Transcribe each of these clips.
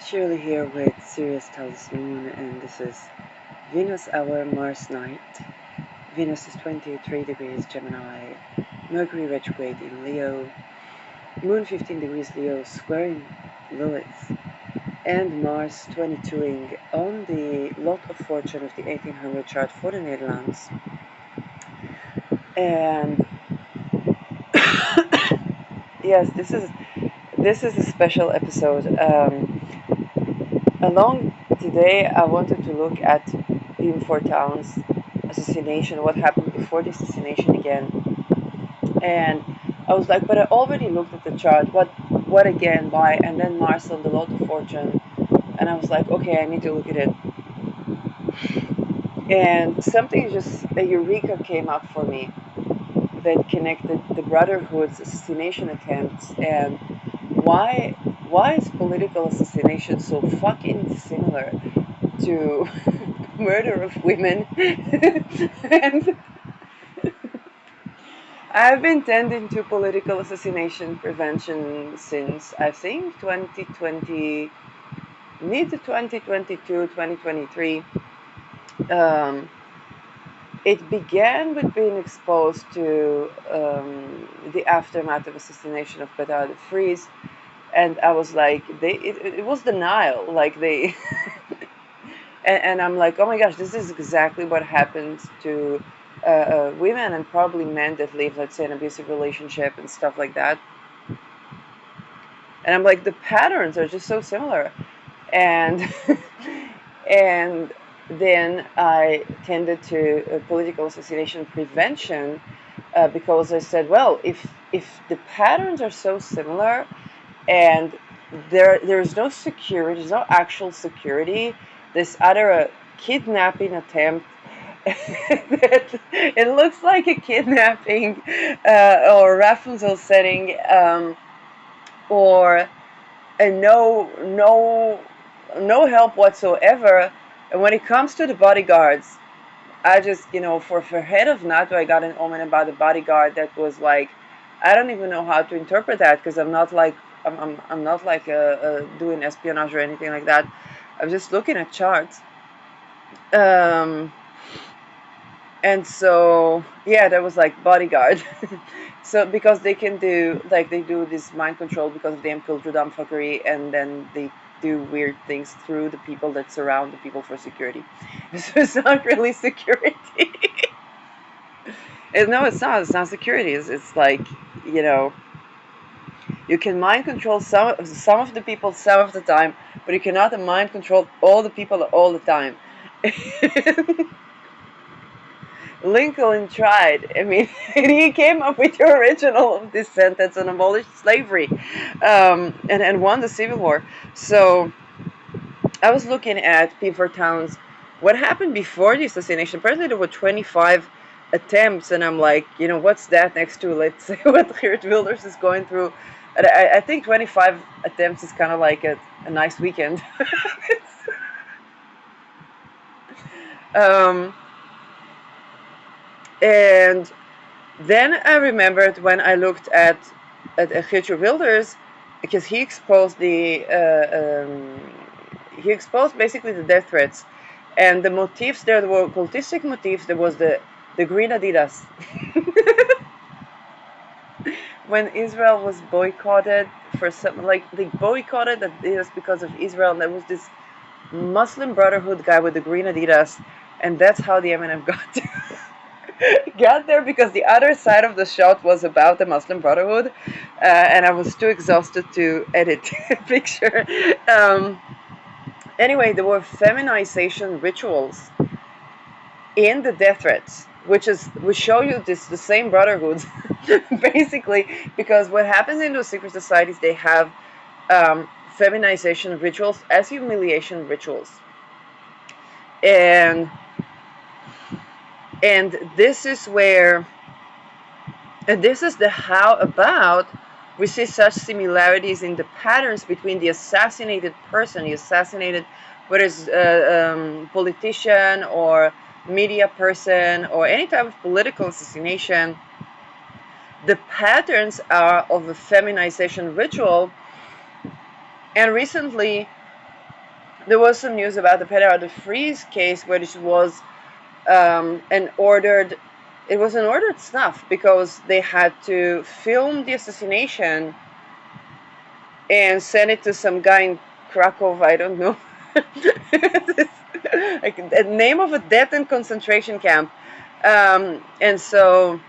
Shirley here with Sirius Talisman, and this is Venus hour Mars night. Venus is 23 degrees Gemini, Mercury retrograde in Leo, Moon 15 degrees Leo squaring Lilith, and Mars 22ing on the lot of fortune of the 1800 chart for the Netherlands. And yes, this is a special episode. Along today, I wanted to look at Pim Fortuyn's assassination, what happened before the assassination again. And I was like, but I already looked at the chart. What again? Why? And then Mars on the lot of fortune. And I was like, okay, I need to look at it. And something just, a eureka came up for me that connected the Brotherhood's assassination attempts and why is political assassination so fucking similar to murder of women? And I've been tending to political assassination prevention since I think 2020, mid 2022, 2023. It began with being exposed to the aftermath of assassination of Bernard de Vries, and I was like, it was denial, like they, and I'm like, oh my gosh, this is exactly what happens to women and probably men that live, let's say, an abusive relationship and stuff like that. And I'm like, the patterns are just so similar, and and then I tended to political assassination prevention because I said, well, if the patterns are so similar and there's no security, there's no actual security, there's either a kidnapping attempt that it looks like a kidnapping or Rapunzel setting, or a no help whatsoever. And when it comes to the bodyguards, I just, for head of NATO, I got an omen about the bodyguard that was like, I don't even know how to interpret that because I'm not like doing espionage or anything like that. I'm just looking at charts. And so, yeah, that was like bodyguard. So because they can do, like, they do this mind control because of the Impildredam fuckery, and then they do weird things through the people that surround the people for security. So it's not really security. No, it's not. It's not security. It's like, you can mind control some of the people some of the time, but you cannot mind control all the people all the time. Lincoln tried. I mean, he came up with the original of this sentence and abolished slavery, and won the Civil War. So I was looking at Pim Fortuyn's what happened before the assassination. Apparently there were 25 attempts, and I'm like, what's that next to, let's say, what Geert Wilders is going through. And I think 25 attempts is kind of like a nice weekend. And then I remembered when I looked at Geert Wilders, because he exposed basically the death threats, and the motifs there were cultistic motifs. There was the green Adidas. When Israel was boycotted for something, like they boycotted Adidas because of Israel, and there was this Muslim Brotherhood guy with the green Adidas, and that's how the MNF got there, because the other side of the shot was about the Muslim Brotherhood, and I was too exhausted to edit a picture. Anyway, there were feminization rituals in the death threats, which show you the same brotherhoods, basically, because what happens in those secret societies, they have feminization rituals as humiliation rituals, and this is where, and this is the how about we see such similarities in the patterns between the assassinated person, whether it's politician or media person or any type of political assassination. The patterns are of a feminization ritual, and recently there was some news about the Peter de Vries case, which was an ordered. It was an ordered snuff because they had to film the assassination and send it to some guy in Krakow. I don't know. Like the name of a death and concentration camp, and so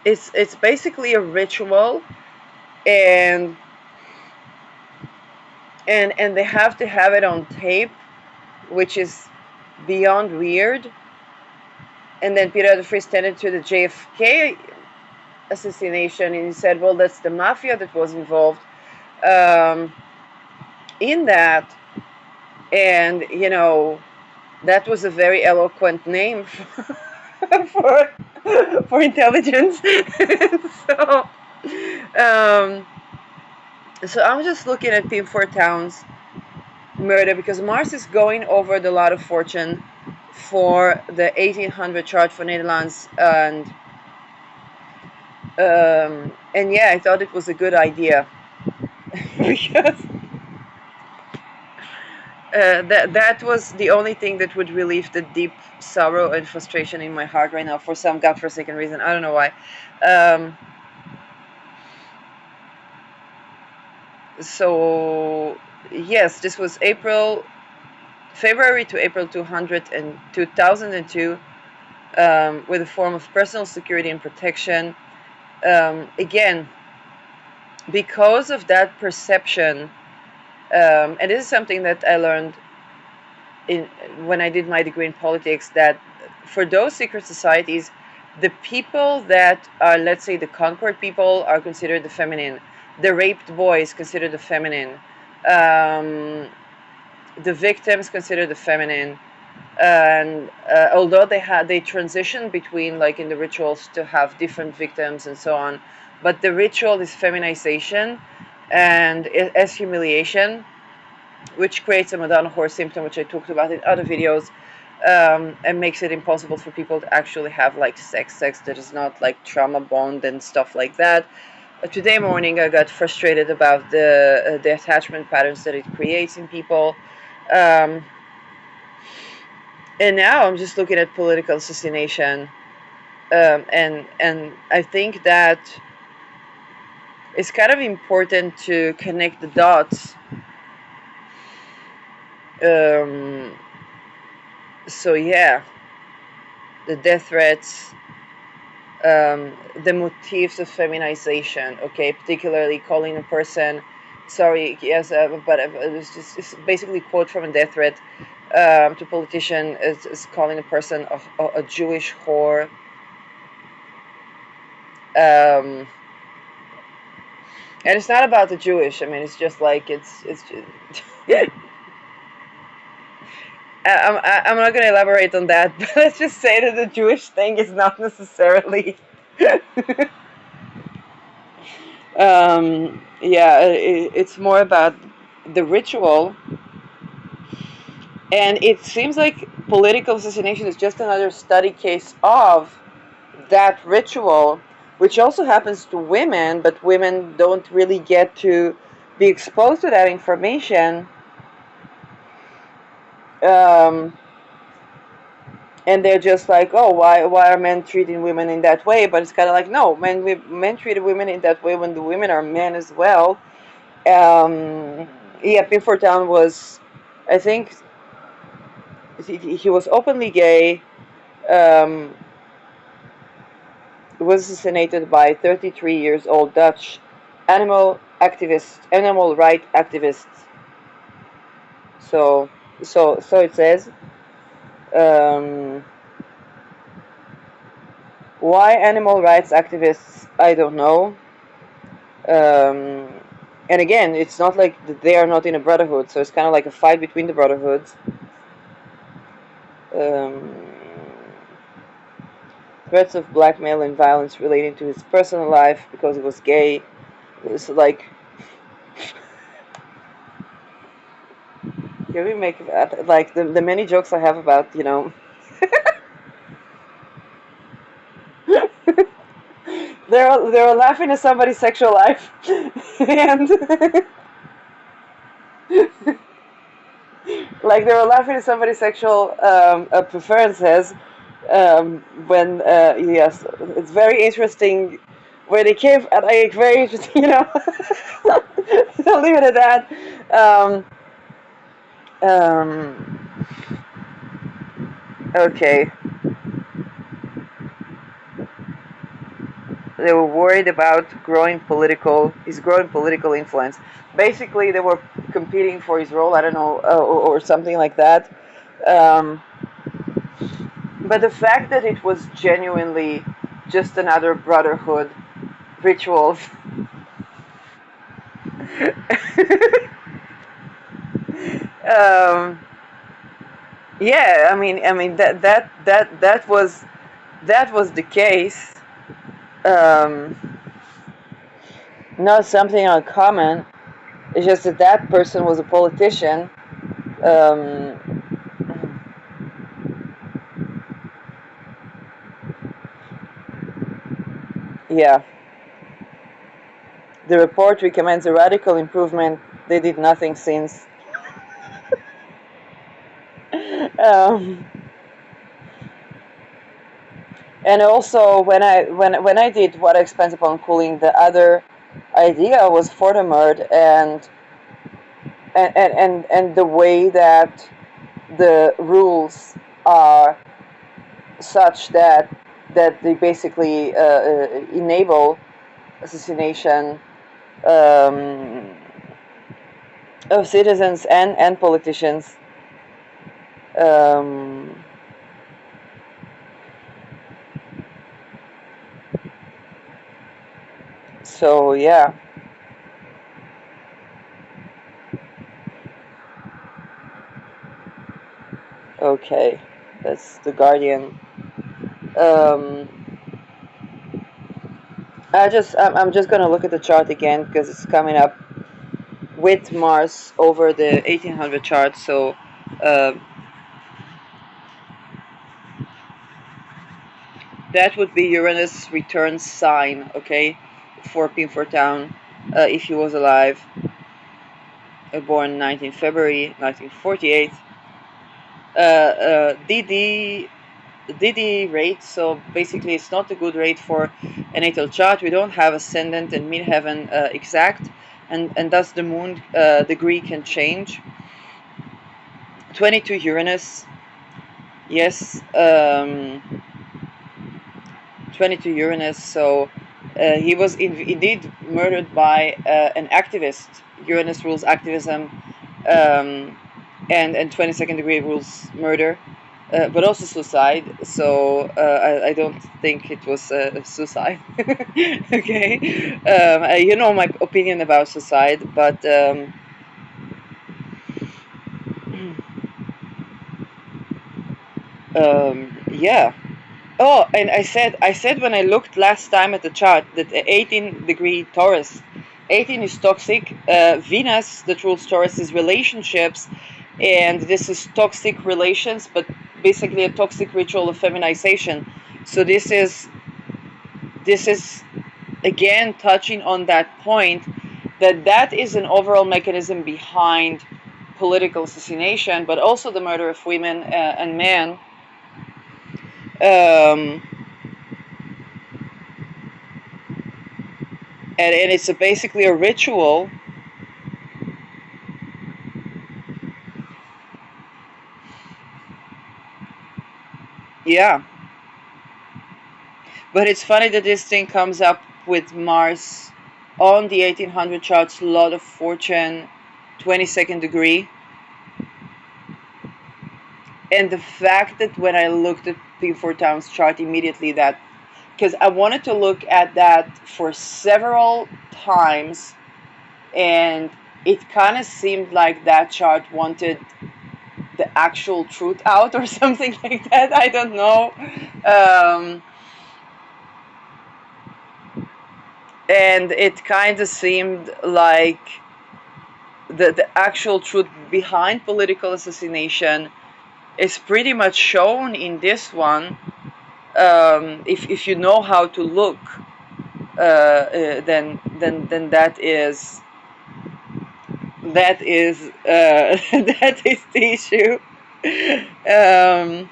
it's basically a ritual, and and they have to have it on tape, which is beyond weird. And then Peter de Vries tended to the JFK assassination, and he said, well, that's the mafia that was involved in that. And, you know, that was a very eloquent name for, for intelligence. so, um, so I'm just looking at Pim Fortuyn's murder because Mars is going over the lot of fortune for the 1800 charge for Netherlands, and yeah, I thought it was a good idea because that was the only thing that would relieve the deep sorrow and frustration in my heart right now for some godforsaken reason. I don't know why. So yes, this was February to April 200 and 2002, with a form of personal security and protection. Again, because of that perception, and this is something that I learned when I did my degree in politics, that for those secret societies, the people that are, let's say, the conquered people are considered the feminine. The raped boys considered the feminine. The victims considered the feminine. And although they transition between, like in the rituals, to have different victims and so on, but the ritual is feminization and as humiliation, which creates a Madonna horse symptom, which I talked about in other videos, and makes it impossible for people to actually have like sex that is not like trauma bond and stuff like that. Today morning I got frustrated about the attachment patterns that it creates in people. And now I'm just looking at political assassination, and I think that it's kind of important to connect the dots. So yeah, the death threats, the motifs of feminization, okay, particularly calling a person, sorry, yes, but it's basically a quote from a death threat to a politician is calling a person a Jewish whore. And it's not about the Jewish. I mean, it's just like it's just, I'm not going to elaborate on that, but let's just say that the Jewish thing is not necessarily. Yeah, it's more about the ritual, and it seems like political assassination is just another study case of that ritual, which also happens to women, but women don't really get to be exposed to that information. And they're just like, oh, why are men treating women in that way? But it's kind of like, no, men treat women in that way when the women are men as well. Yeah, Pim Fortuyn was, I think, he was openly gay. Was assassinated by 33 years old Dutch animal right activists. So it says. Um, Why animal rights activists? I don't know. And again, it's not like they are not in a brotherhood, so it's kind of like a fight between the brotherhoods. Threats of blackmail and violence relating to his personal life because he was gay. It's like, can we make like the many jokes I have about, you know. they're laughing at somebody's sexual life, and Like they were laughing at somebody's sexual preferences. When yes, it's very interesting where they came, and I very interesting, I'll leave it at that. Um, okay, they were worried about his growing political influence. Basically, they were competing for his role. I don't know, or something like that. Um, but the fact that it was genuinely just another brotherhood rituals. um, yeah, I mean that was the case. Um, Not something uncommon. It's just that that person was a politician. Um, yeah, the report recommends a radical improvement. They did nothing since. Um, and also, when I did what expands upon cooling, the other idea was Fortuyn, and the way that the rules are such that they basically enable assassination um, of citizens and politicians. Um, so yeah, okay, that's the Guardian. Um, I'm just gonna look at the chart again because it's coming up with Mars over the 1800 chart. So uh, that would be Uranus return sign, okay, for Pim Fortuyn, if he was alive, born 19 February 1948. DD rate, so basically it's not a good rate for a natal chart. We don't have ascendant and midheaven exact, and thus the moon degree can change. 22 Uranus, yes, 22 Uranus. So he was indeed murdered by an activist. Uranus rules activism, and 22nd degree rules murder, but also suicide. So I don't think it was suicide. Okay, you know my opinion about suicide, but yeah. Oh, and I said when I looked last time at the chart that 18-degree Taurus, 18 is toxic. Venus, that rules Taurus, is relationships, and this is toxic relations, but basically a toxic ritual of feminization. So this is again touching on that point that is an overall mechanism behind political assassination, but also the murder of women and men. Um, and it's basically a ritual. Yeah, but it's funny that this thing comes up with Mars on the 1800 charts, lot of fortune, 22nd degree. And the fact that when I looked at Pim Fortuyn's chart immediately, that because I wanted to look at that for several times, and it kind of seemed like that chart wanted the actual truth out or something like that. I don't know. Um, and it kind of seemed like the actual truth behind political assassination is pretty much shown in this one. If you know how to look, then that is that is that is the issue. Um,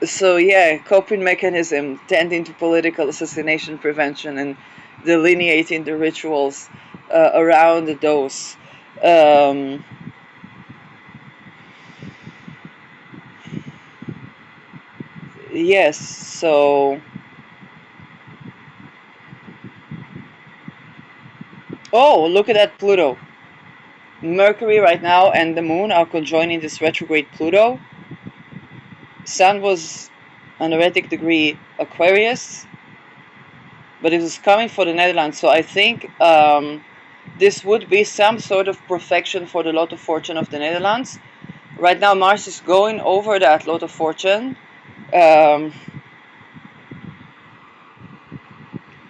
so yeah, coping mechanism tending to political assassination prevention and delineating the rituals around those. Um, yes, so oh, look at that Pluto. Mercury right now and the Moon are conjoining this retrograde Pluto. Sun was an heretic degree Aquarius, but it was coming for the Netherlands. So I think this would be some sort of perfection for the lot of fortune of the Netherlands. Right now, Mars is going over that lot of fortune. Um,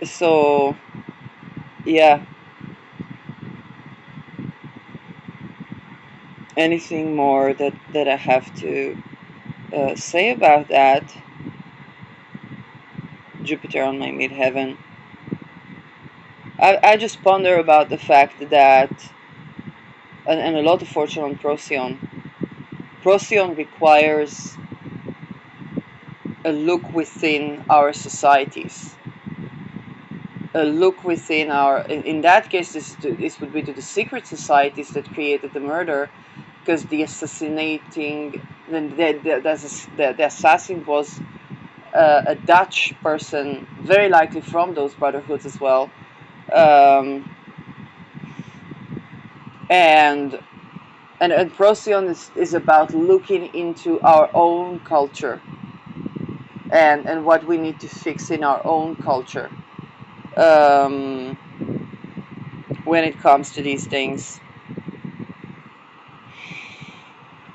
so, yeah, anything more that I have to say about that? Jupiter on my midheaven. I just ponder about the fact that, and a lot of fortune on Procyon. Procyon requires a look within our societies, a look within our. In that case, this would be to the secret societies that created the murder, because the assassinating, the assassin was a Dutch person, very likely from those brotherhoods as well, um, and and Procyon is about looking into our own culture and what we need to fix in our own culture um, when it comes to these things.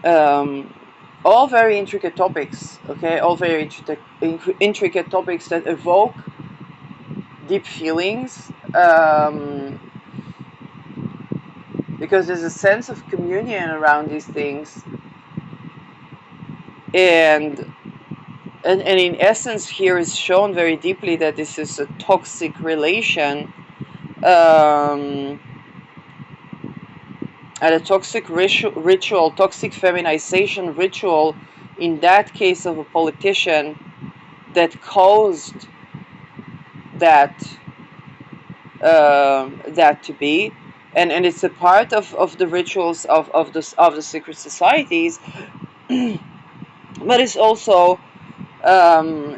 Um, all very intricate topics, okay? All very intricate topics that evoke deep feelings, because there's a sense of communion around these things. And and in essence, here is shown very deeply that this is a toxic relation, um, and a toxic ritual, toxic feminization ritual, in that case of a politician, that caused that that to be, and it's a part of the rituals of the secret societies, but it's also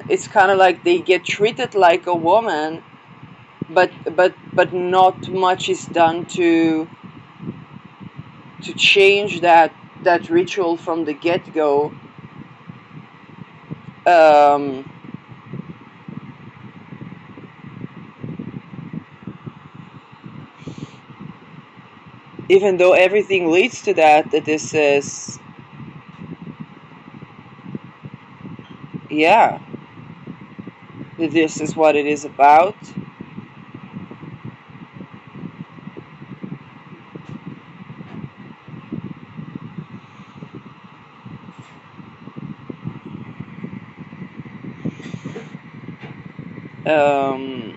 it's kind of like they get treated like a woman, but not much is done to change that ritual from the get-go. um, Even though everything leads to that this is, yeah, that this is what it is about. um,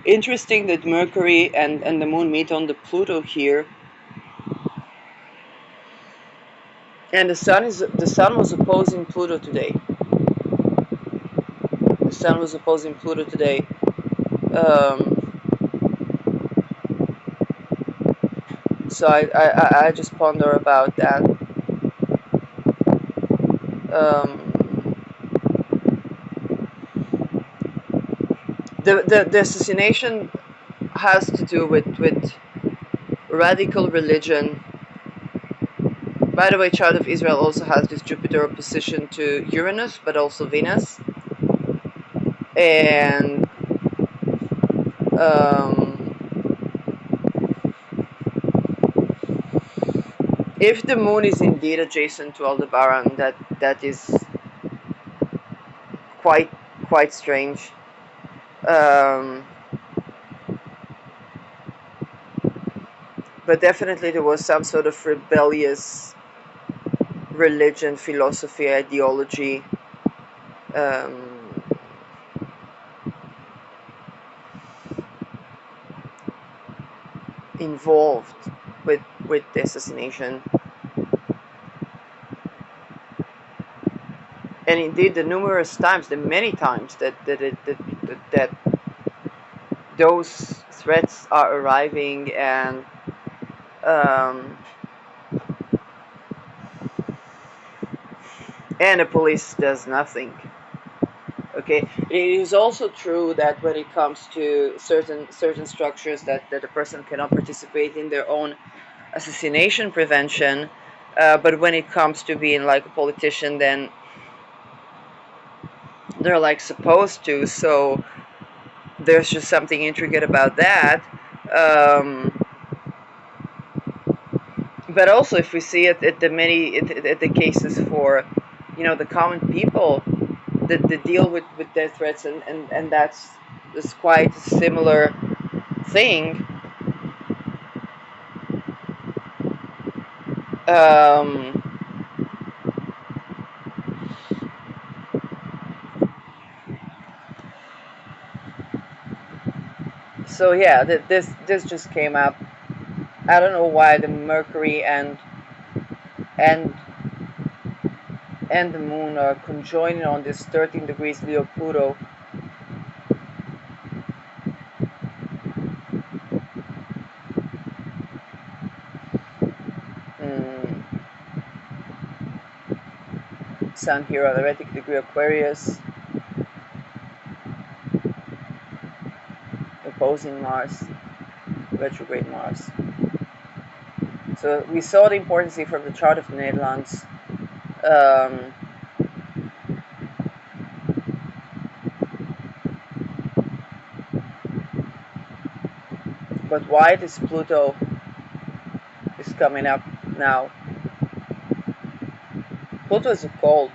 Interesting that Mercury and the Moon meet on the Pluto here, and the Sun was opposing Pluto today. The Sun was opposing Pluto today. Um, so I just ponder about that. Um, the assassination has to do with radical religion. By the way, chart of Israel also has this Jupiter opposition to Uranus, but also Venus. And um, if the Moon is indeed adjacent to Aldebaran, that is quite quite strange. Um, but definitely there was some sort of rebellious religion, philosophy, ideology. Um, involved with the assassination. And indeed, the numerous times, the many times that those threats are arriving, um, and the police does nothing. Okay, it is also true that when it comes to certain structures that a person cannot participate in their own assassination prevention, but when it comes to being like a politician, then they're like supposed to. So there's just something intricate about that. Um, but also, if we see it at the cases for, the common people that deal with death threats, and that's quite a similar thing. Um, so yeah, this just came up. I don't know why the Mercury and and the Moon are conjoining on this 13 degrees Leo Pluto. Mm, Sun here, Heretic degree Aquarius, opposing Mars, retrograde Mars. So we saw the importance from the chart of the Netherlands. Um, but why this Pluto is coming up now? Pluto is a cold.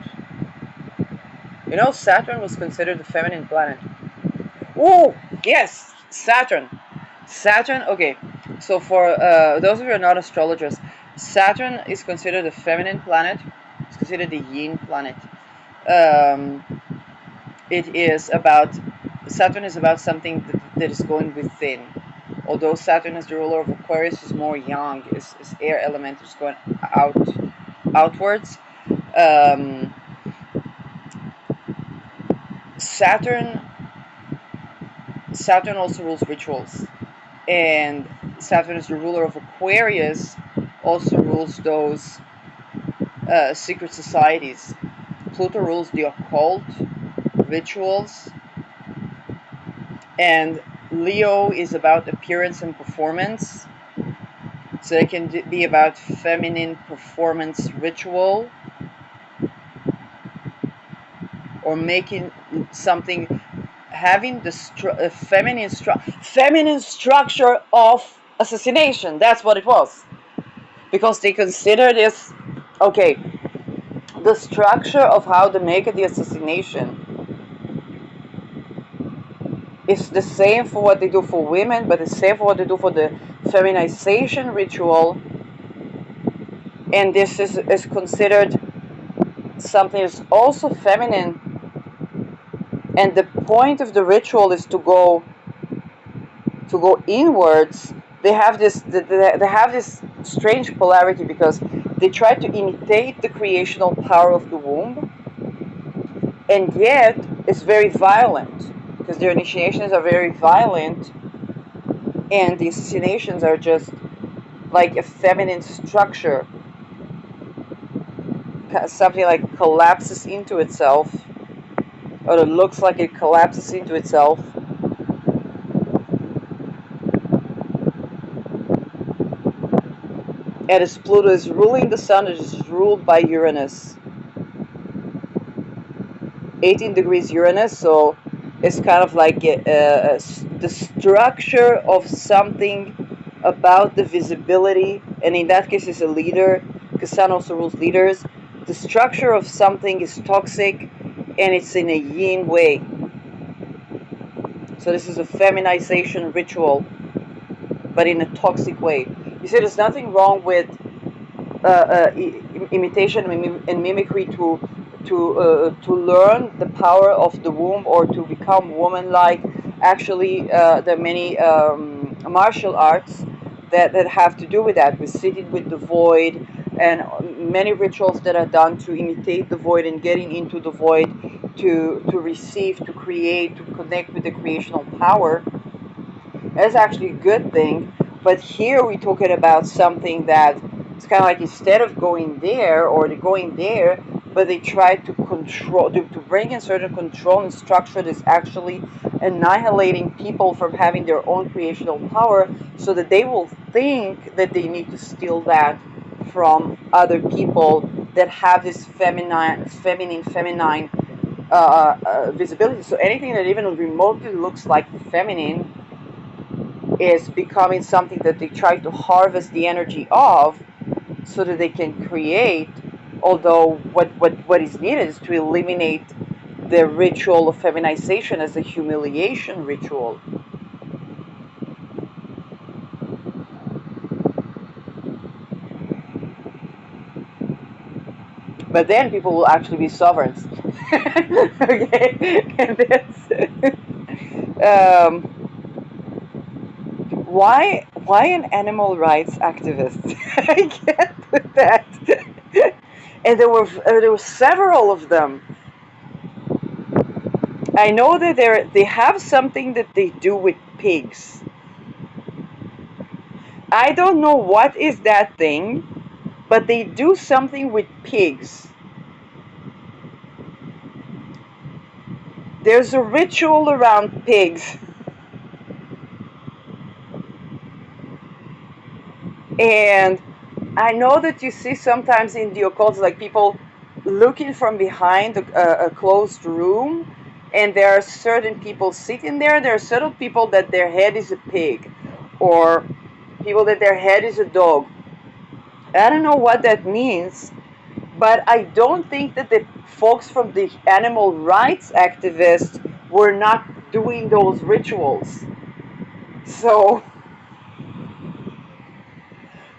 Saturn was considered a feminine planet. Oh, yes, Saturn. Saturn, okay. So for those of you who are not astrologers, Saturn is considered a feminine planet. It's considered the yin planet. Um, it is about Saturn is about something that is going within. Although Saturn is the ruler of Aquarius, is more yang, is air element, is going outwards. Um, Saturn Saturn also rules rituals, and Saturn is the ruler of Aquarius, also rules those secret societies. Pluto rules the occult, rituals, and Leo is about appearance and performance. So it can be about feminine performance ritual, or making something, having the feminine structure of assassination. That's what it was, because they consider this, okay, the structure of how to make the assassination is the same for what they do for women, but the same for what they do for the feminization ritual. And this is considered something that's also feminine. And the point of the ritual is to go inwards. They have this strange polarity, because they try to imitate the creational power of the womb, and yet it's very violent, because their initiations are very violent, and the assassinations are just like a feminine structure, something like collapses into itself, or it looks like it collapses into itself. And as Pluto is ruling the sun, it is ruled by Uranus. 18 degrees Uranus, so it's kind of like the structure of something, about the visibility, and in that case it's a leader, because Sun also rules leaders. The structure of something is toxic, and it's in a yin way. So this is a feminization ritual, but in a toxic way. You see, there's nothing wrong with imitation and mimicry to learn the power of the womb, or to become woman-like. Actually, there are many martial arts that have to do with that, with sitting with the void, and many rituals that are done to imitate the void and getting into the void to receive, to create, to connect with the creational power. That's actually a good thing. But here we're talking about something that it's kind of like, instead of going there or going there, but they try to control, to bring in certain control and structure that's actually annihilating people from having their own creational power, so that they will think that they need to steal that from other people that have this feminine visibility. So anything that even remotely looks like feminine is becoming something that they try to harvest the energy of, so that they can create. Although what is needed is to eliminate the ritual of feminization as a humiliation ritual. But then people will actually be sovereigns. Okay, and why an animal rights activist? I can't do that. And there were several of them. I know that they have something that they do with pigs. I don't know what is that thing, but they do something with pigs. There's a ritual around pigs, and I know that you see sometimes in the occult, like people looking from behind a closed room, and there are certain people sitting there. There are certain people that their head is a pig, or people that their head is a dog. I don't know what that means, but I don't think that the folks from the animal rights activists were not doing those rituals. So,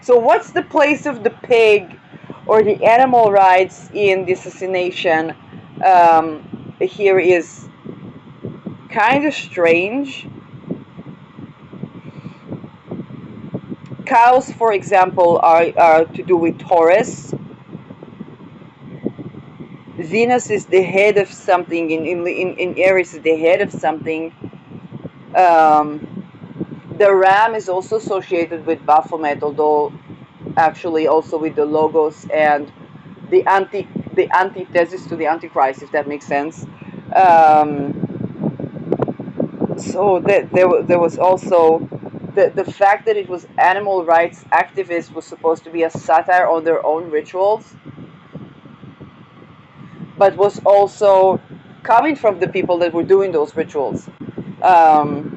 so what's the place of the pig or the animal rights in the assassination? Here is kind of strange. Cows, for example, are to do with Taurus. Venus is the head of something, in Aries is the head of something. Um, the ram is also associated with Baphomet, although actually also with the logos and the antithesis to the Antichrist, if that makes sense. So there was also the fact that it was animal rights activists was supposed to be a satire on their own rituals, but was also coming from the people that were doing those rituals. Um,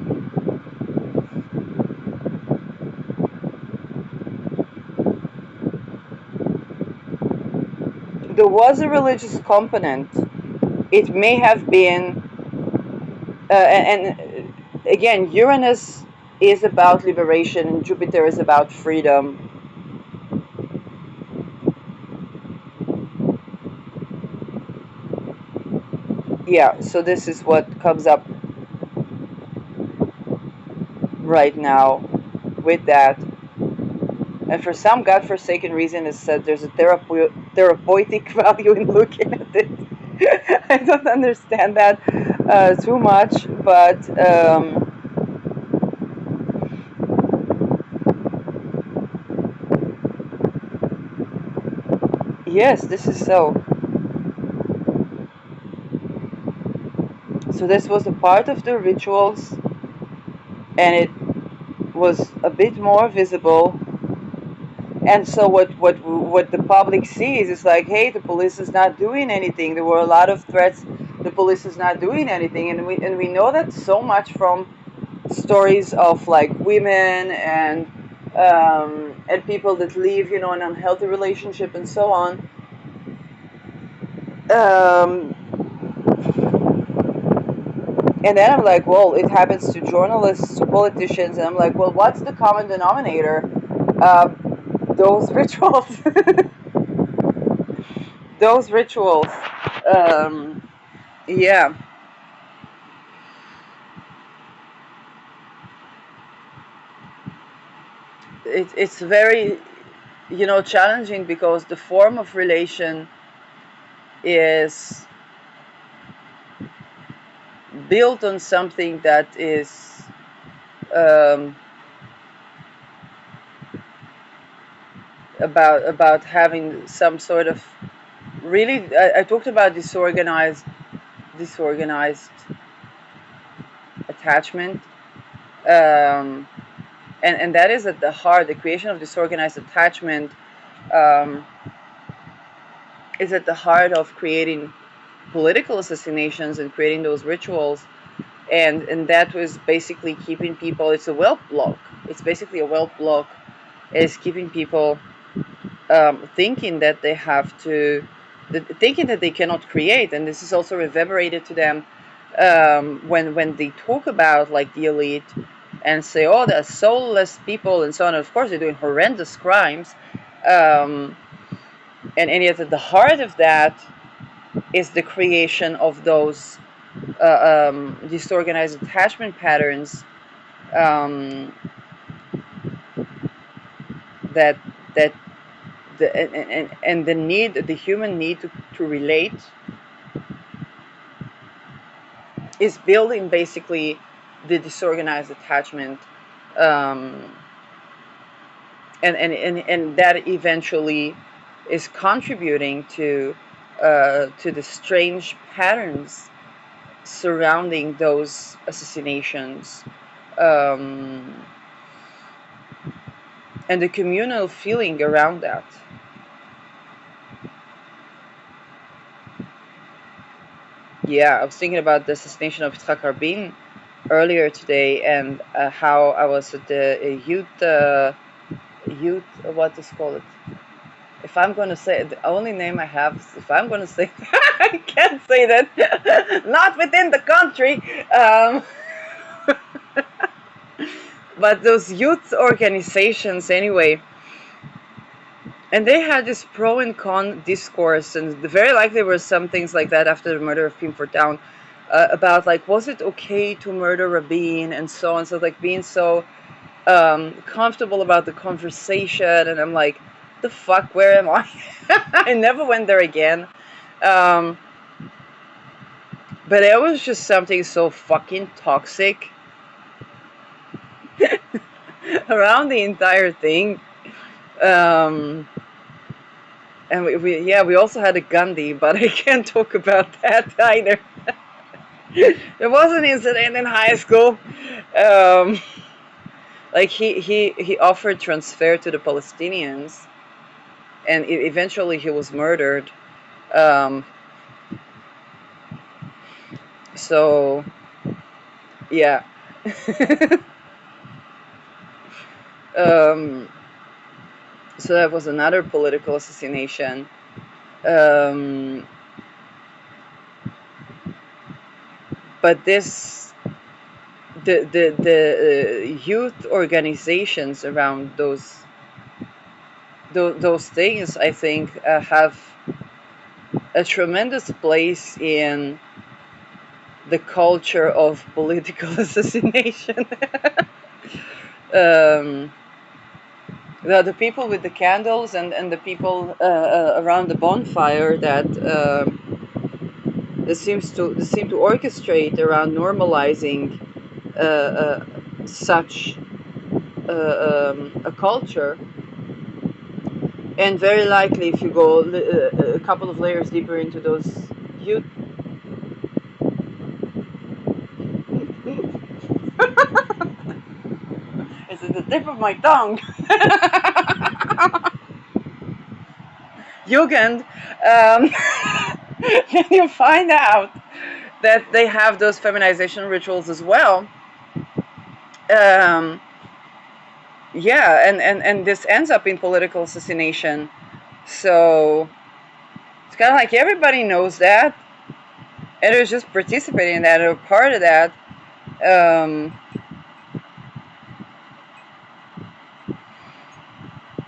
there was a religious component. It may have been, and again, Uranus is about liberation and Jupiter is about freedom. Yeah, so this is what comes up right now with that. And for some godforsaken reason, it said there's a therapeutic value in looking at it. I don't understand that too much, but yes, this is so. So this was a part of the rituals, and it was a bit more visible. And so what the public sees is like, hey, the police is not doing anything. There were a lot of threats. The police is not doing anything, and we know that so much from stories of like women and people that leave, an unhealthy relationship and so on. Um, and then I'm like, well, it happens to journalists, to politicians, and I'm like, well, what's the common denominator? Uh, those rituals. Those rituals. Um, yeah. it's very, challenging, because the form of relation is built on something that is um, about having some sort of really. I talked about disorganized attachment, um, and that is at the heart. The creation of disorganized attachment um, is at the heart of creating political assassinations and creating those rituals, and that was basically keeping people. It's a wealth block. It's basically a wealth block. Is keeping people thinking that they have to, thinking that they cannot create, and this is also reverberated to them when they talk about like the elite and say, oh, they're soulless people and so on. And of course, they're doing horrendous crimes, um, and yet at the heart of that is the creation of those disorganized attachment patterns, um, that that and the need, the human need to relate, is building basically the disorganized attachment, um, and that eventually is contributing to the strange patterns surrounding those assassinations, um, and the communal feeling around that. Yeah, I was thinking about the assassination of Yitzhak Rabin earlier today, and how I was at the youth, what is called it? If I'm gonna say it, the only name I have, if I'm gonna say, I can't say that, not within the country. But those youth organizations, anyway, and they had this pro and con discourse, and very likely there were some things like that after the murder of Pim Fortuyn, about like, was it okay to murder Rabin and so on. So like being so comfortable about the conversation, and I'm like, the fuck, where am I? I never went there again. Um, but it was just something so fucking toxic around the entire thing. Um, and we also had a Gandhi, but I can't talk about that either. There was an incident in high school. Um, like he offered transfer to the Palestinians, and eventually he was murdered. Um, so yeah. um, so that was another political assassination. Um, but this the youth organizations around those things, I think, have a tremendous place in the culture of political assassination. um, the people with the candles, and the people around the bonfire that seem to orchestrate around normalizing such a culture. And very likely, if you go a couple of layers deeper into those youth, it's at the tip of my tongue. Jugend, then you find out that they have those feminization rituals as well. Um, yeah, and this ends up in political assassination. So it's kind of like everybody knows that, and they're just participating in that, or part of that. Um,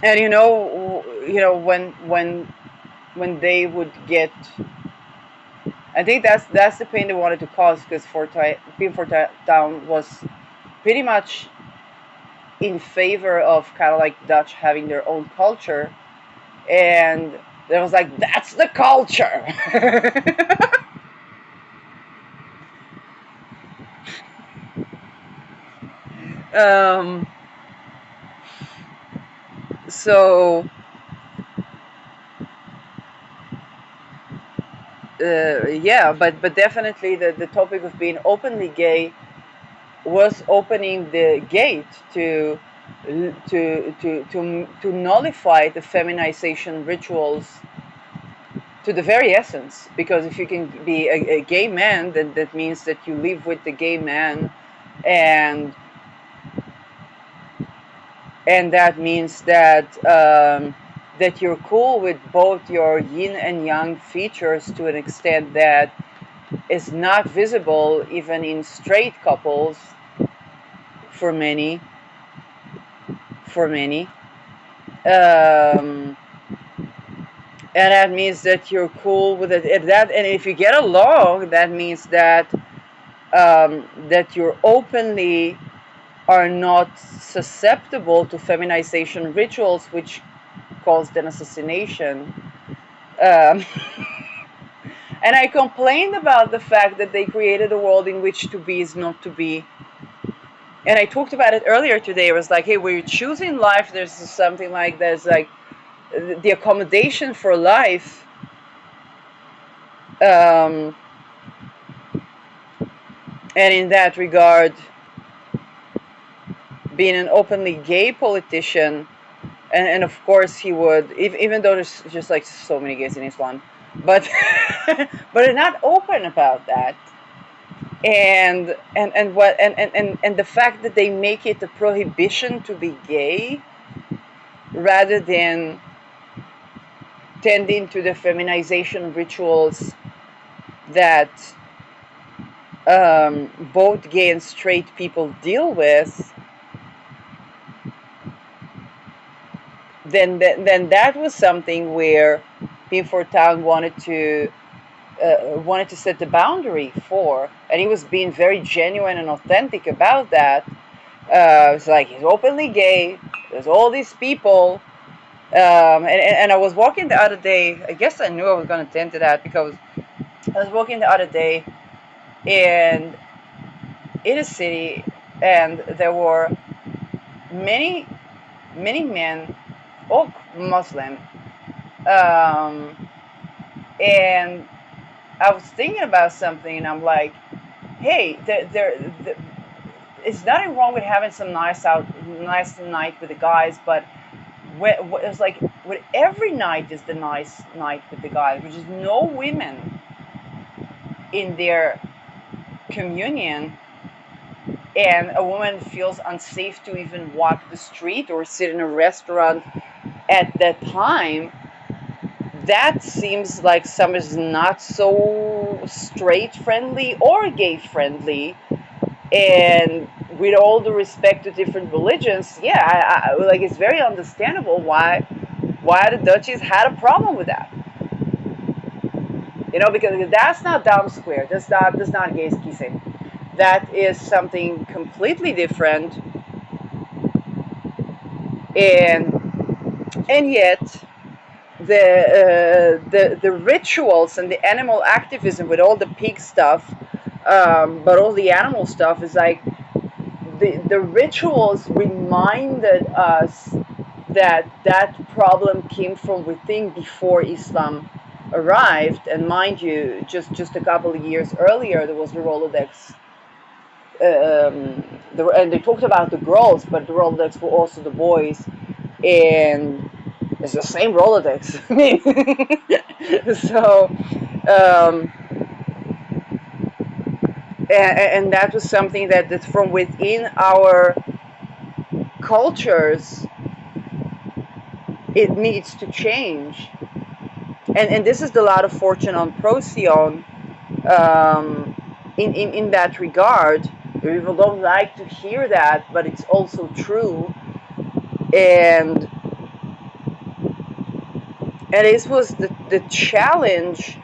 and when they would get, I think that's the pain they wanted to cause, because Pim Fortuyn was pretty much in favor of kind of like Dutch having their own culture, and there was like, that's the culture. um, so yeah, but definitely the topic of being openly gay was opening the gate to nullify the feminization rituals to the very essence. Because if you can be a gay man, then that means that you live with the gay man, and that means that that you're cool with both your yin and yang features to an extent that is not visible even in straight couples for many. For many. Um, and that means that you're cool with it. And if you get along, that means that that you're openly are not susceptible to feminization rituals, which caused an assassination. Um, and I complained about the fact that they created a world in which to be is not to be. And I talked about it earlier today. It was like, hey, we're choosing life. There's something like there's like the accommodation for life. Um, and in that regard, being an openly gay politician, and of course he would, even though there's just like so many gays in Islam, but but they're not open about that. And the fact that they make it a prohibition to be gay rather than tending to the feminization rituals that both gay and straight people deal with, then that was something where Pim Fortuyn wanted to set the boundary for, and he was being very genuine and authentic about that. It's like he's openly gay. There's all these people, and I was walking the other day. I guess I knew I was going to tend to that because I was walking the other day in a city, and there were many men, all Muslim, and I was thinking about something, and I'm like, hey, it's nothing wrong with having some nice night with the guys, but it's like with every night is the nice night with the guys, which is no women in their communion, and a woman feels unsafe to even walk the street or sit in a restaurant at that time. That seems like some is not so straight friendly or gay friendly. And with all the respect to different religions, yeah, I like, it's very understandable why the Dutchies had a problem with that. Because that's not Dam Square. That's not gay kissing. That is something completely different. And yet the rituals and the animal activism with all the pig stuff, but all the animal stuff is like the rituals reminded us that problem came from within before Islam arrived. And mind you, just a couple of years earlier, there was the Rolodex. And they talked about the girls, but the Rolodex were also the boys, and it's the same Rolodex. I mean, so, and that was something that from within our cultures, it needs to change. And this is the lot of fortune on Procyon, in that regard. People don't like to hear that, but it's also true. And this was the challenge,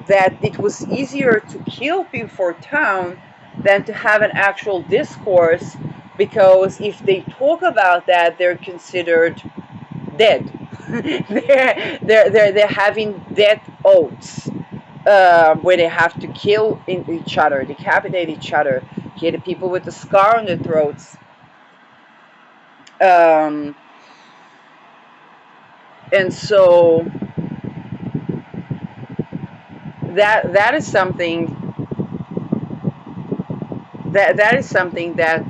that it was easier to kill Pim Fortuyn than to have an actual discourse because if they talk about that, they're considered dead. They're having death oaths, where they have to kill each other, decapitate each other, kill the people with the scar on their throats. Um, and so that is something that is something that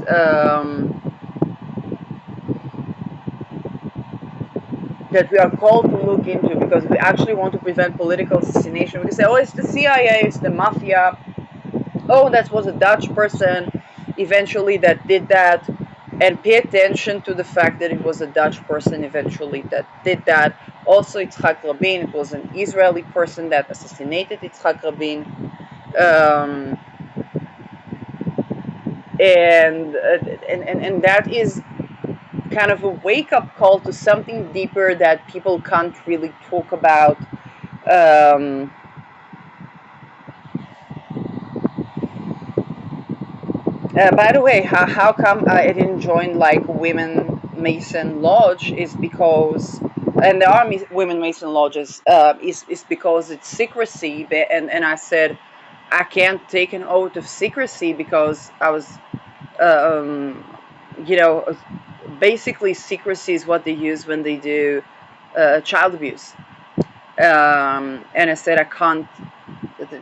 we are called to look into, because we actually want to prevent political assassination. We can say, oh, it's the CIA, it's the mafia. Oh, that was a Dutch person eventually that did that. And pay attention to the fact that it was a Dutch person eventually that did that. Also, Yitzhak Rabin, it was an Israeli person that assassinated Yitzhak Rabin. Um, and that is kind of a wake-up call to something deeper that people can't really talk about. Um, by the way, how come I didn't join like Women Mason Lodge is because, and there are Women Mason Lodges, is because it's secrecy. And I said, I can't take an oath of secrecy because I was, um, you know, basically secrecy is what they use when they do child abuse. And I said, I can't.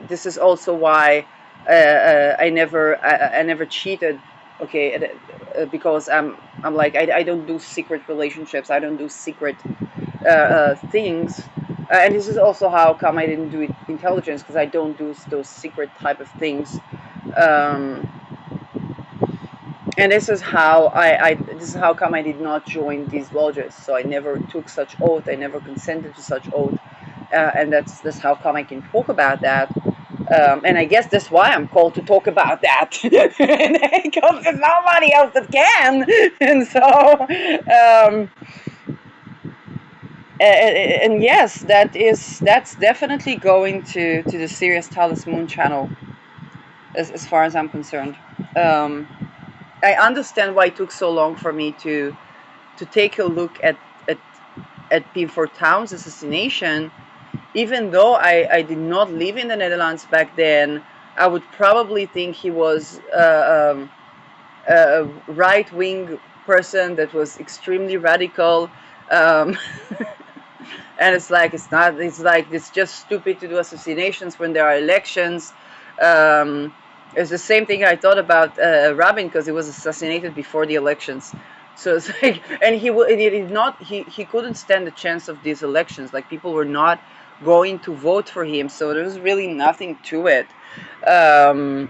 This is also why I never cheated. Okay, because I'm like I don't do secret relationships. I don't do secret things. And this is also how come I didn't do intelligence, because I don't do those secret type of things. Um, and this is how come I did not join these lodges. So I never took such oath. I never consented to such oath. And that's how come I can talk about that. And I guess that's why I'm called to talk about that, because there's nobody else that can. And so, and yes, that's definitely going to the Serious Talis Moon channel, as far as I'm concerned. Um, I understand why it took so long for me to take a look at Pim Fortuyn's assassination. Even though I did not live in the Netherlands back then, I would probably think he was a right-wing person that was extremely radical. Um, and it's like it's just stupid to do assassinations when there are elections. It's the same thing I thought about Rabin, because he was assassinated before the elections. So it's like, and he couldn't stand the chance of these elections. Like, people were not going to vote for him, so there was really nothing to it. Um,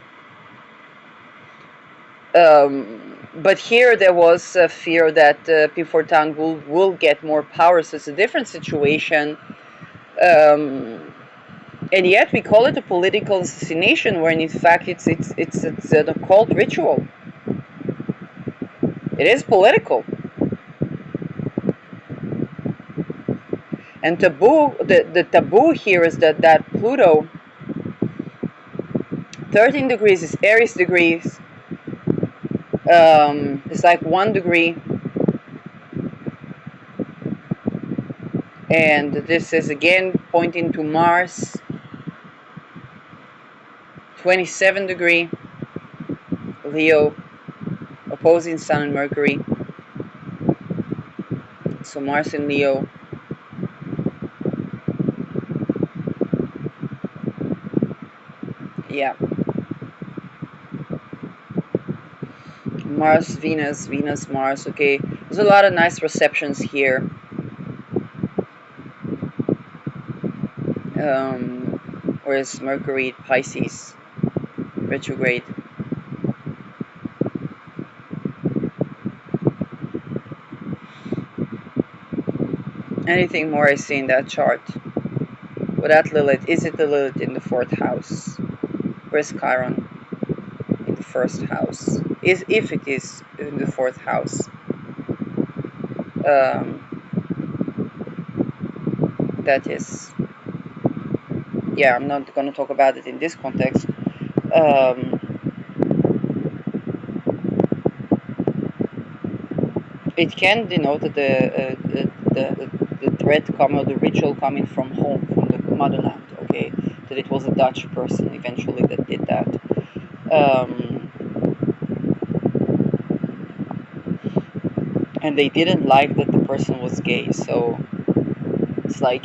but here there was a fear that Pim Fortuyn will get more power, so it's a different situation. Um, and yet we call it a political assassination, when in fact it's an occult ritual. It is political. And the taboo here is that Pluto, 13 degrees is Aries degrees. It's like 1 degree. And this is again pointing to Mars, 27 degree, Leo, opposing Sun and Mercury. So Mars in Leo. Yeah. Mars, Venus, Venus, Mars. Okay, there's a lot of nice receptions here. Whereas Mercury, Pisces, retrograde. Anything more I see in that chart? Without Lilith, is it the Lilith in the 4th house? Where's Chiron? In the 1st house. If it is in the 4th house. That is, yeah, I'm not going to talk about it in this context. it can denote that the threat coming, or the ritual coming from home, from the motherland. Okay, that it was a Dutch person eventually that did that. And they didn't like that the person was gay, so it's like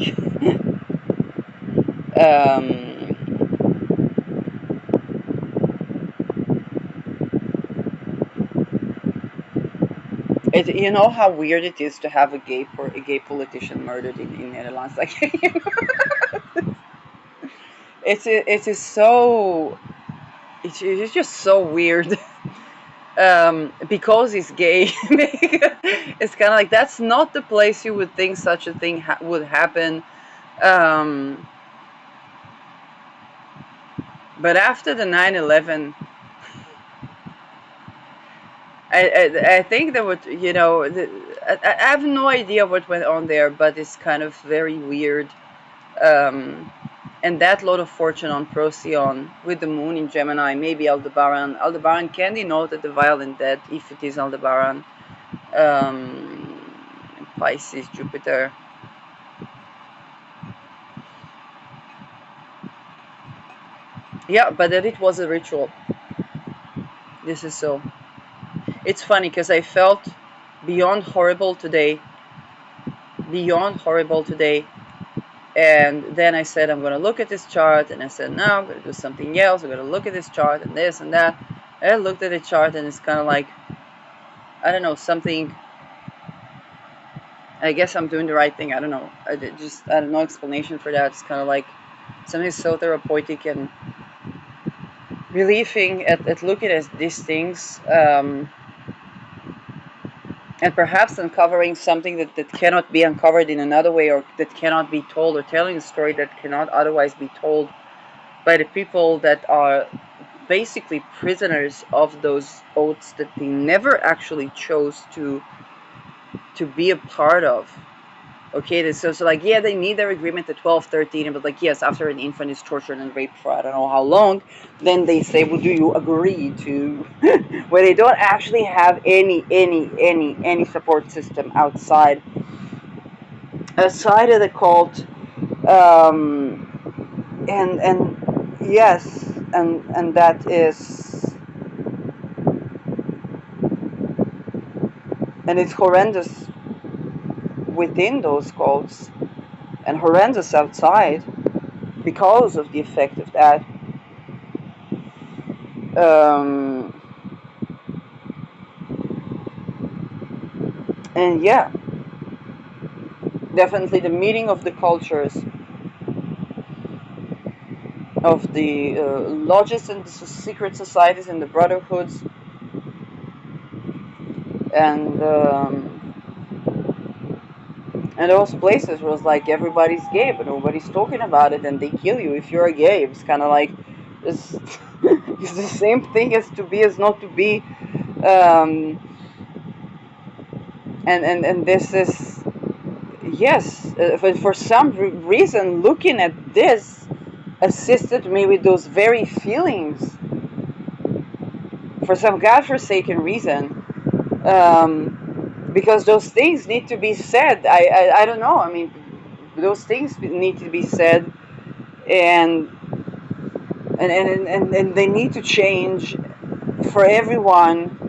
um, you know how weird it is to have a gay politician murdered in Netherlands. Like, it is so, it's just so weird. Because he's gay, it's kind of like that's not the place you would think such a thing would happen. Um, but after the 9/11, I think there would, I have no idea what went on there, but it's kind of very weird. Um, and that lot of fortune on Procyon with the moon in Gemini, maybe Aldebaran. Aldebaran can denote the violent dead if it is Aldebaran. Pisces, Jupiter. Yeah, but that it was a ritual. This is so. It's funny because I felt beyond horrible today. Beyond horrible today. And then I said, I'm going to look at this chart. And I said, no, I'm going to do something else. I'm going to look at this chart and this and that. And I looked at the chart and it's kind of like, I don't know, something. I guess I'm doing the right thing. I don't know. I have no explanation for that. It's kind of like something so therapeutic and relieving at looking at these things. And perhaps uncovering something that cannot be uncovered in another way, or that cannot be told, or telling a story that cannot otherwise be told by the people that are basically prisoners of those oaths that they never actually chose to be a part of. Okay, so like, yeah, they need their agreement at 12, 13, but like, yes, after an infant is tortured and raped for I don't know how long, then they say, well, do you agree to, where they don't actually have any support system outside of the cult, and yes, and that is, and it's horrendous within those cults and horrendous outside because of the effect of that. Um, and yeah, definitely the meeting of the cultures, of the lodges and the secret societies and the brotherhoods, and and those places was like everybody's gay, but nobody's talking about it, and they kill you if you're gay. It's kind of like it's, it's the same thing as to be as not to be, um, and this is, yes, for some reason looking at this assisted me with those very feelings for some godforsaken reason, because those things need to be said. I don't know. I mean, those things need to be said, and and they need to change for everyone.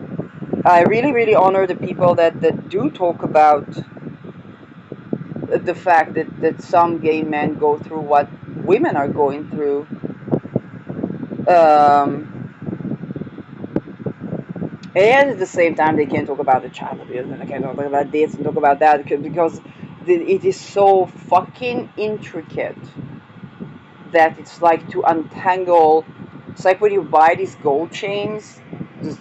I really honor the people that do talk about the fact that some gay men go through what women are going through. And at the same time, they can't talk about the child abuse, and they can't talk about this and talk about that, because it is so fucking intricate that it's like to untangle. It's like when you buy these gold chains,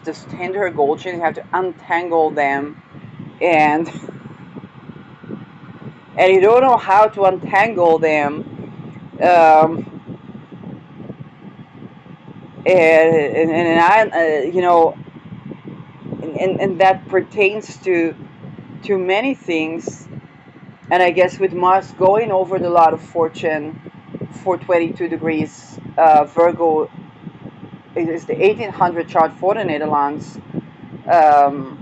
this tender gold chains, you have to untangle them, and and you don't know how to untangle them. Um, and I, and that pertains to many things. And I guess with Mars going over the lot of fortune for 22 degrees Virgo, it is the 1800 chart for the Netherlands. Um,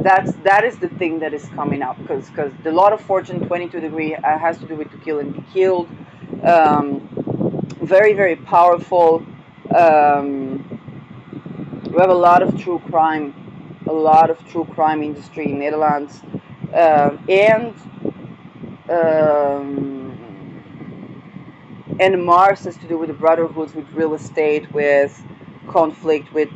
that is the thing that is coming up, because the law of Fortune 22 degree has to do with to kill and be killed. Very, very powerful. We have a lot of true crime industry in Netherlands, and um, and Mars has to do with the brotherhoods, with real estate, with conflict, with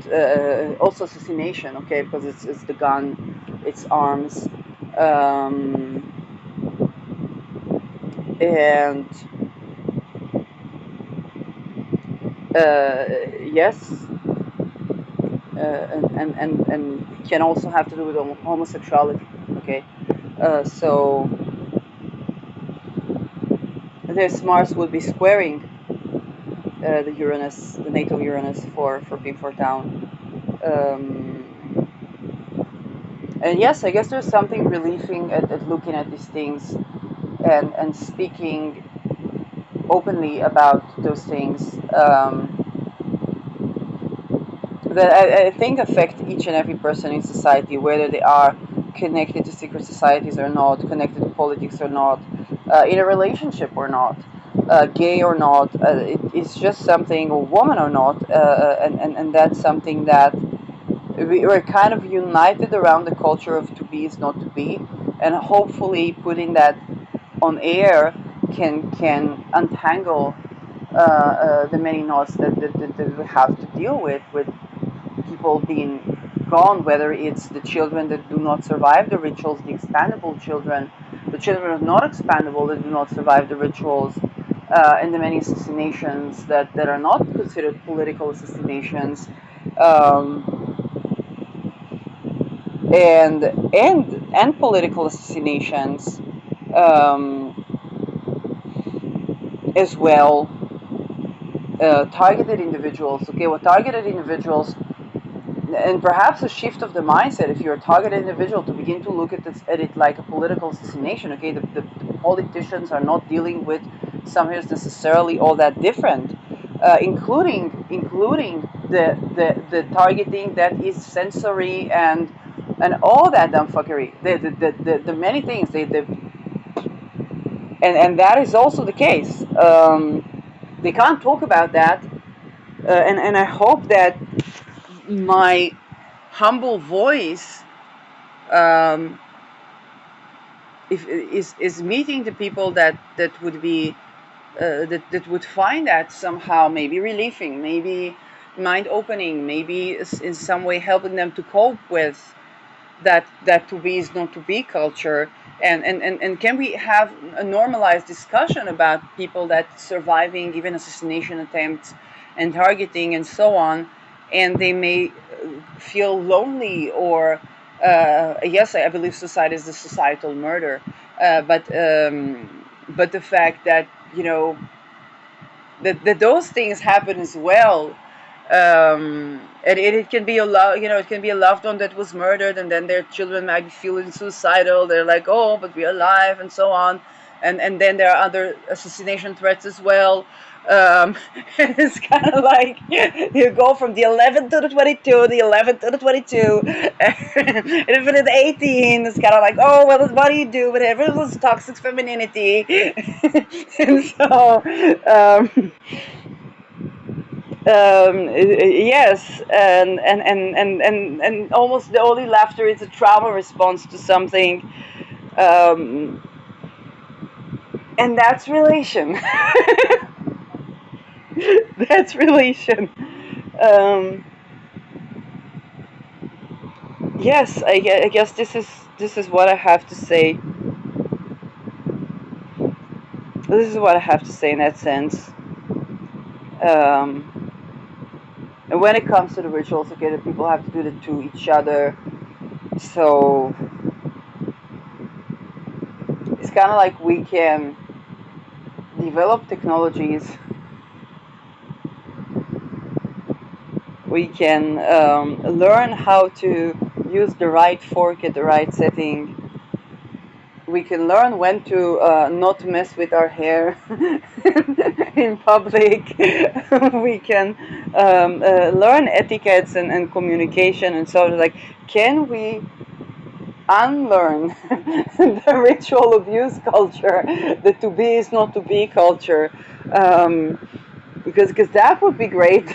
also assassination. Okay, because it's the gun, it's arms, and yes, and can also have to do with homosexuality. Okay, so this Mars would be squaring the natal Uranus for Pim Fortuyn. Um, and yes, I guess there's something relieving at looking at these things and speaking openly about those things, that I think affect each and every person in society, whether they are connected to secret societies or not, connected to politics or not, in a relationship or not, gay or not. It's just something, or woman or not, and that's something that we're kind of united around the culture of to be is not to be, and hopefully putting that on air can untangle the many knots that we have to deal with people being gone, whether it's the children that do not survive the rituals, the expandable children, the children are not expandable that do not survive the rituals, and the many assassinations that are not considered political assassinations, um, and political assassinations, um, as well. Targeted individuals. Okay, well, targeted individuals, and perhaps a shift of the mindset. If you're a targeted individual, to begin to look at it like a political assassination. Okay, the politicians are not dealing with something that's necessarily all that different, including the targeting that is sensory and all that dumb fuckery. The many things and that is also the case. They can't talk about that, and I hope that my humble voice, um, is meeting the people that would be that would find that somehow maybe relieving, maybe mind opening, maybe in some way helping them to cope with that to be is not to be culture, and can we have a normalized discussion about people that surviving even assassination attempts and targeting and so on, and they may feel lonely, or yes, I believe suicide is the societal murder, but the fact that that those things happen as well. And it can be it can be a loved one that was murdered, and then their children might be feeling suicidal. They're like, oh, but we're alive, and so on. And then there are other assassination threats as well. And it's kind of like you go from the 11 to the 22, the 11 to the 22, and even at 18, it's kind of like, oh, well, what do you do? Whatever, it was toxic femininity. And so, yes, and almost the only laughter is a trauma response to something, um, and that's relation. That's relation. Um, yes, I guess this is what I have to say. This is what I have to say in that sense. Um, and when it comes to the rituals, okay, that people have to do it to each other. So it's kind of like we can develop technologies, we can learn how to use the right fork at the right setting, we can learn when to not mess with our hair in public. We can learn etiquettes and communication, and so like, can we unlearn the ritual abuse culture, the to be is not to be culture, because that would be great.